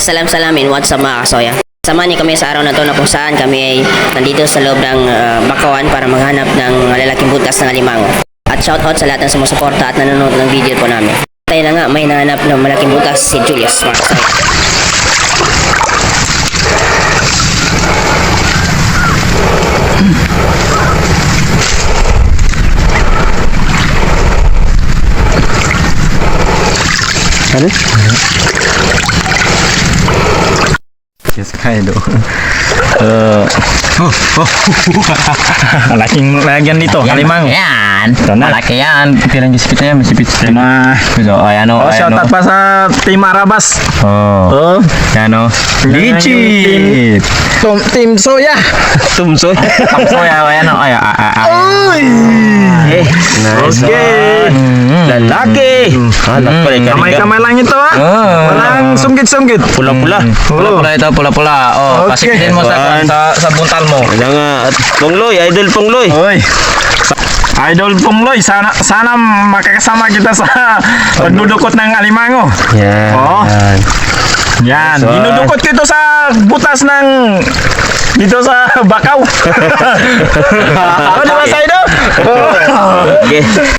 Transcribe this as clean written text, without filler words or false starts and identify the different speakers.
Speaker 1: Salam-salamin, what's up mga kasoya? Samahan niyo kami sa araw na to na kung saan kami ay nandito sa loob ng Bakawan para maghanap ng malalaking butas ng alimango. At shoutout sa lahat ng sumusuporta at nanonood ng video po namin. Tayo na nga, may nahanap ng malaking butas si Julius mga kasoya.
Speaker 2: Ano? Yes, kaido. Malaking lagyan dito, kalimang.
Speaker 3: Yan.
Speaker 2: Ito na.
Speaker 3: Malaki yan. Pirang gisipit na yan. Masipit sa
Speaker 2: Na.
Speaker 3: So, ayan o.
Speaker 2: Shout out pa sa Team Arabas.
Speaker 3: Oh. Yan o. Legit.
Speaker 2: Team Soya.
Speaker 3: Tumso. Tumso yan. Ayan o.
Speaker 2: Uy!
Speaker 3: Nice.
Speaker 2: Okay.
Speaker 3: Lalaki.
Speaker 2: Kamay-kamay lang ito ha. Walang sunggit-sunggit.
Speaker 3: Pula-pula. Pula-pula ito. Pula-pula. Oh,
Speaker 2: Okay.
Speaker 3: pasipitin mo sa buntal mo.
Speaker 4: Kaya nga, at Pongloy, idol Pongloy.
Speaker 2: Oy. Idol Pongloy, sana makakasama kita sa pagdudukot ng alimango.
Speaker 4: Yan.
Speaker 2: Oh. Yan,
Speaker 4: So,
Speaker 2: dinudukot ko ito sa butas ng dito sa Bakaw. Ano ba sa ito?
Speaker 4: Okay.